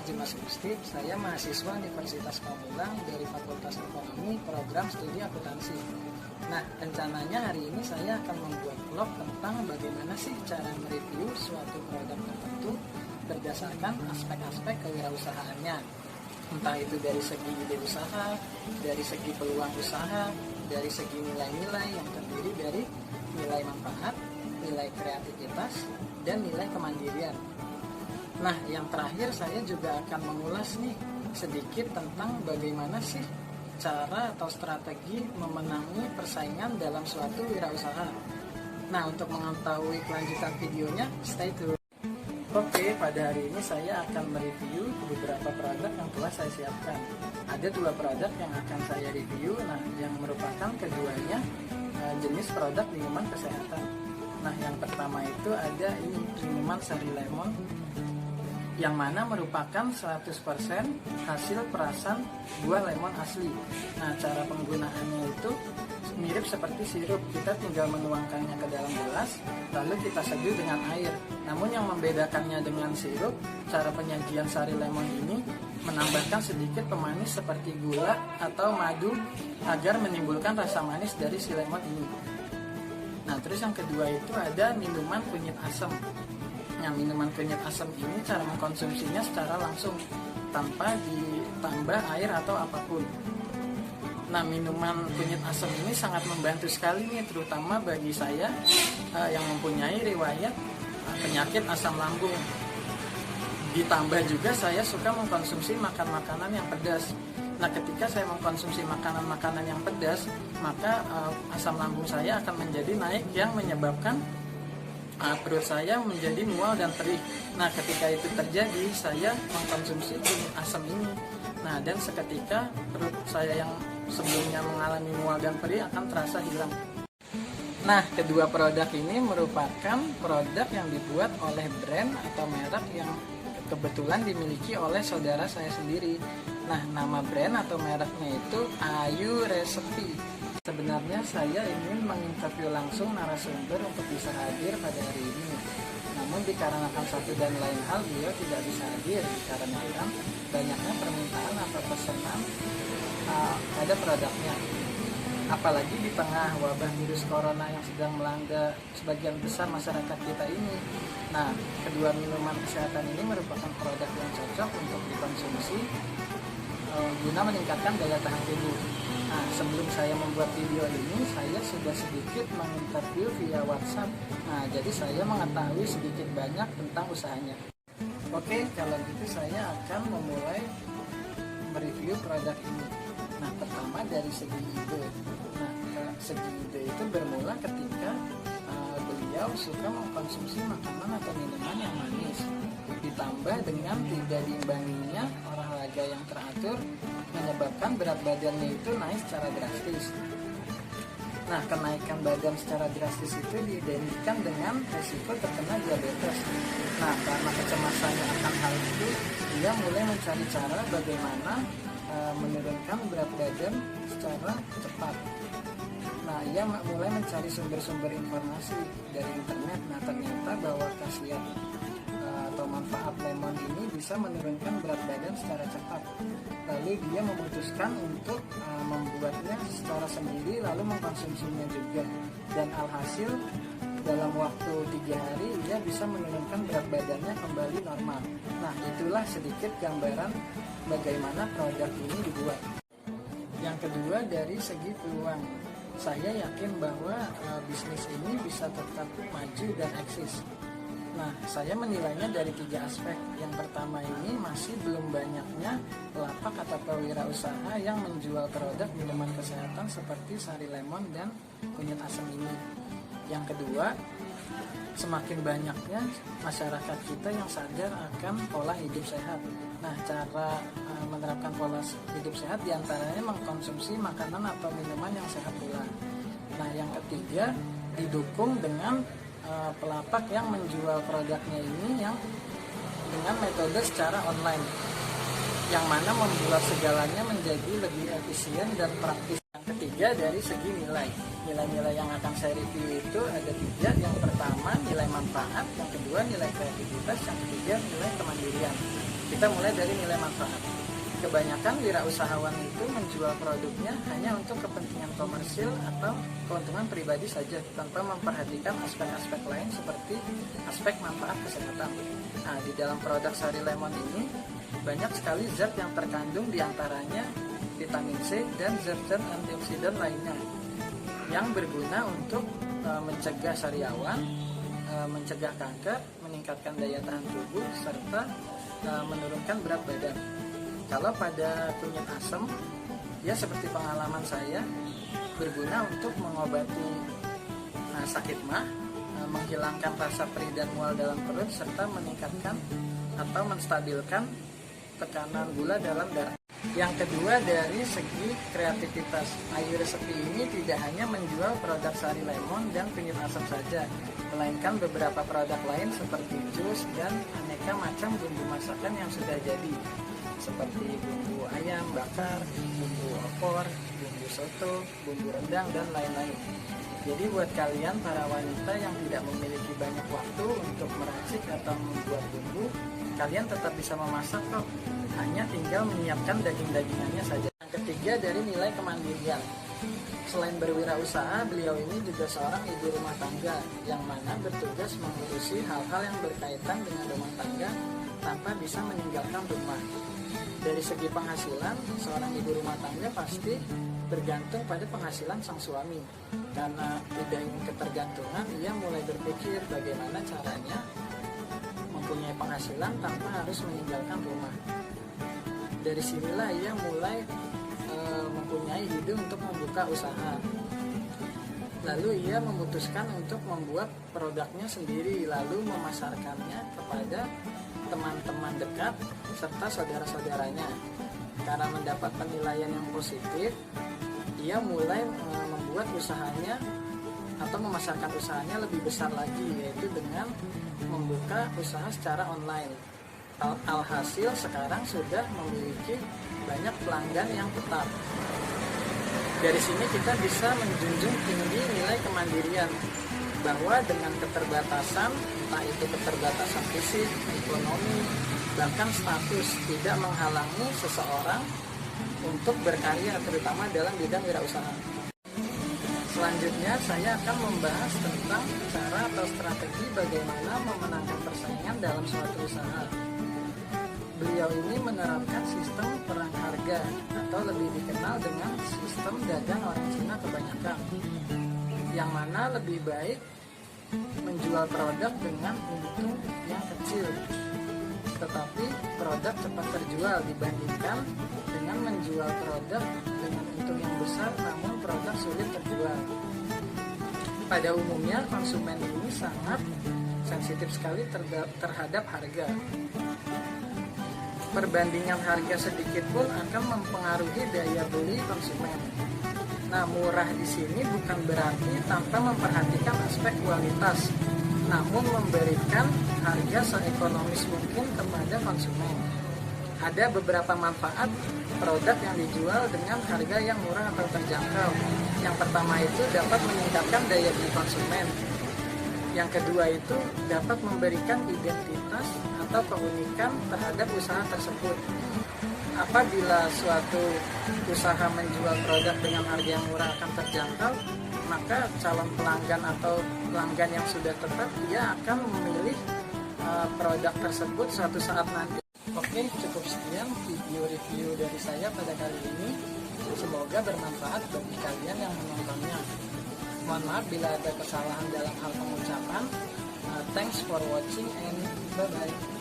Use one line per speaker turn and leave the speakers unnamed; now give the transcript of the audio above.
Dimas Gusti, saya mahasiswa Universitas Pamulang dari Fakultas Ekonomi Program Studi Akuntansi. Nah, rencananya hari ini saya akan membuat vlog tentang bagaimana sih cara mereview suatu produk tertentu berdasarkan aspek-aspek kewirausahaannya. Entah itu dari segi ide usaha, dari segi peluang usaha, dari segi nilai-nilai yang terdiri dari nilai manfaat, nilai kreativitas, dan nilai kemandirian. Nah, yang terakhir saya juga akan mengulas nih sedikit tentang bagaimana sih cara atau strategi memenangi persaingan dalam suatu wirausaha. Nah, untuk mengetahui kelanjutan videonya, stay tune. Oke, pada hari ini saya akan mereview beberapa produk yang telah saya siapkan. Ada 2 produk yang akan saya review, yang merupakan keduanya jenis produk minuman kesehatan. Nah, yang pertama itu ada ini minuman Sari Lemon, yang mana merupakan 100% hasil perasan buah lemon asli. Nah, cara penggunaannya itu mirip seperti sirup. Kita tinggal menuangkannya ke dalam gelas, lalu kita seduh dengan air. Namun yang membedakannya dengan sirup, cara penyajian Sari Lemon ini menambahkan sedikit pemanis seperti gula atau madu agar menimbulkan rasa manis dari si lemon ini. Nah, terus yang kedua itu ada minuman kunyit asam. Yang minuman kunyit asam ini cara mengkonsumsinya secara langsung tanpa ditambah air atau apapun. Nah, minuman kunyit asam ini sangat membantu sekali nih, terutama bagi saya yang mempunyai riwayat penyakit asam lambung. Ditambah juga saya suka mengkonsumsi makanan yang pedas. Nah, ketika saya mengkonsumsi makanan yang pedas, maka asam lambung saya akan menjadi naik yang menyebabkan perut saya menjadi mual dan perih. Nah, ketika itu terjadi, saya mengkonsumsi kunyit asam ini. Nah, dan seketika perut saya yang sebelumnya mengalami mual dan perih akan terasa hilang. Nah, kedua produk ini merupakan produk yang dibuat oleh brand atau merek yang kebetulan dimiliki oleh saudara saya sendiri. Nah, nama brand atau mereknya itu Ayu Recipe. Sebenarnya saya ingin menginterview langsung narasumber untuk bisa hadir pada hari ini. Namun dikarenakan satu dan lain hal beliau tidak bisa hadir dikarenakan banyaknya permintaan atau pesanan pada produknya. Apalagi di tengah wabah virus corona yang sedang melanda sebagian besar masyarakat kita ini. Nah, kedua minuman kesehatan ini merupakan produk yang cocok untuk dikonsumsi guna meningkatkan daya tahan tubuh. Nah, sebelum saya membuat video ini, saya sudah sedikit menginterview via WhatsApp. Nah, jadi saya mengetahui sedikit banyak tentang usahanya. Oke, kalau gitu saya akan memulai mereview produk ini. Nah, pertama dari segi ide. Nah, segi ide itu bermula ketika beliau suka mengkonsumsi makanan atau minuman yang manis. Ditambah dengan tidak diimbanginya olahraga yang teratur, menyebabkan berat badannya itu naik secara drastis. Nah, kenaikan badan secara drastis itu diidentikan dengan risiko terkena diabetes. Nah, karena kecemasannya akan hal itu, dia mulai mencari cara bagaimana menurunkan berat badan secara cepat. Nah, ia mulai mencari sumber-sumber informasi dari internet. Nah, ternyata bahwa khasiat atau manfaat lemon ini bisa menurunkan berat badan secara cepat. Lalu dia memutuskan untuk membuatnya secara sendiri lalu mengkonsumsinya juga. Dan alhasil dalam waktu 3 hari dia bisa menurunkan berat badannya kembali normal. Nah, itulah sedikit gambaran bagaimana produk ini dibuat. Yang kedua dari segi peluang. Saya yakin bahwa bisnis ini bisa tetap maju dan eksis. Nah, saya menilainya dari 3 aspek. Yang pertama ini masih belum banyaknya pelapak atau pewirausaha yang menjual produk minuman kesehatan seperti Sari Lemon dan kunyit asam ini. Yang kedua, semakin banyaknya masyarakat kita yang sadar akan pola hidup sehat. Nah, cara menerapkan pola hidup sehat diantaranya mengkonsumsi makanan atau minuman yang sehat pula. Nah, yang ketiga, didukung dengan pelapak yang menjual produknya ini yang dengan metode secara online, yang mana membuat segalanya menjadi lebih efisien dan praktis. Yang ketiga dari segi nilai. Nilai-nilai yang akan saya review itu ada 3. Yang pertama nilai manfaat, yang kedua nilai kreativitas, yang ketiga nilai kemandirian. Kita mulai dari nilai manfaat. Kebanyakan wirausahawan itu menjual produknya hanya untuk kepentingan komersil atau keuntungan pribadi saja, tanpa memperhatikan aspek-aspek lain seperti aspek manfaat kesehatan. Nah, di dalam produk Sari Lemon ini banyak sekali zat yang terkandung, diantaranya vitamin C dan zat-zat antioksidan lainnya yang berguna untuk mencegah sariawan, mencegah kanker, meningkatkan daya tahan tubuh, serta menurunkan berat badan. Kalau pada kunyit asam, ya seperti pengalaman saya, berguna untuk mengobati sakit mah, menghilangkan rasa perih dan mual dalam perut, serta meningkatkan atau menstabilkan tekanan gula dalam darah. Yang kedua dari segi kreativitas, Ayu Resepi ini tidak hanya menjual produk Sari Lemon dan kunyit asam saja, melainkan beberapa produk lain seperti jus dan aneka macam bumbu masakan yang sudah jadi, seperti bumbu ayam bakar, bumbu opor, bumbu soto, bumbu rendang, dan lain-lain. Jadi buat kalian para wanita yang tidak memiliki banyak waktu untuk meracik atau membuat bumbu, kalian tetap bisa memasak kok. Hanya tinggal menyiapkan daging-dagingannya saja. Yang ketiga dari nilai kemandirian. Selain berwirausaha, beliau ini juga seorang ibu rumah tangga yang mana bertugas mengurusi hal-hal yang berkaitan dengan rumah tangga tanpa bisa meninggalkan rumah. Dari segi penghasilan, seorang ibu rumah tangga pasti bergantung pada penghasilan sang suami. Karena tidak ingin ketergantungan, ia mulai berpikir bagaimana caranya mempunyai penghasilan tanpa harus meninggalkan rumah. Dari sinilah ia mulai mempunyai ide untuk membuka usaha. Lalu ia memutuskan untuk membuat produknya sendiri, lalu memasarkannya kepada teman-teman dekat serta saudara-saudaranya. Karena mendapat penilaian yang positif, ia mulai membuat usahanya atau memasarkan usahanya lebih besar lagi, yaitu dengan membuka usaha secara online. Alhasil sekarang sudah memiliki banyak pelanggan yang tetap. Dari sini kita bisa menjunjung tinggi nilai kemandirian, bahwa dengan keterbatasan, entah itu keterbatasan fisik, ekonomi, bahkan status, tidak menghalangi seseorang untuk berkarya, terutama dalam bidang wirausaha. Selanjutnya saya akan membahas tentang cara atau strategi bagaimana memenangkan persaingan dalam suatu usaha. Beliau ini menerapkan sistem perang harga atau lebih dikenal dengan sistem dagang orang Cina kebanyakan, yang mana lebih baik menjual produk dengan untung yang kecil, tetapi produk cepat terjual dibandingkan dengan menjual produk dengan untung yang besar namun produk sulit terjual. Pada umumnya konsumen ini sangat sensitif sekali terhadap harga. Perbandingan harga sedikit pun akan mempengaruhi daya beli konsumen. Nah, murah di sini bukan berarti tanpa memperhatikan aspek kualitas, namun memberikan harga seekonomis mungkin kepada konsumen. Ada beberapa manfaat produk yang dijual dengan harga yang murah atau terjangkau. Yang pertama itu dapat meningkatkan daya beli konsumen. Yang kedua itu dapat memberikan identitas atau keunikan terhadap usaha tersebut. Apabila suatu usaha menjual produk dengan harga yang murah akan terjangkau, maka calon pelanggan atau pelanggan yang sudah tetap, dia akan memilih produk tersebut suatu saat nanti. Oke, cukup sekian video review dari saya pada kali ini. Semoga bermanfaat bagi kalian yang menontonnya. Mohon maaf bila ada kesalahan dalam hal pengucapan. Thanks for watching and bye-bye.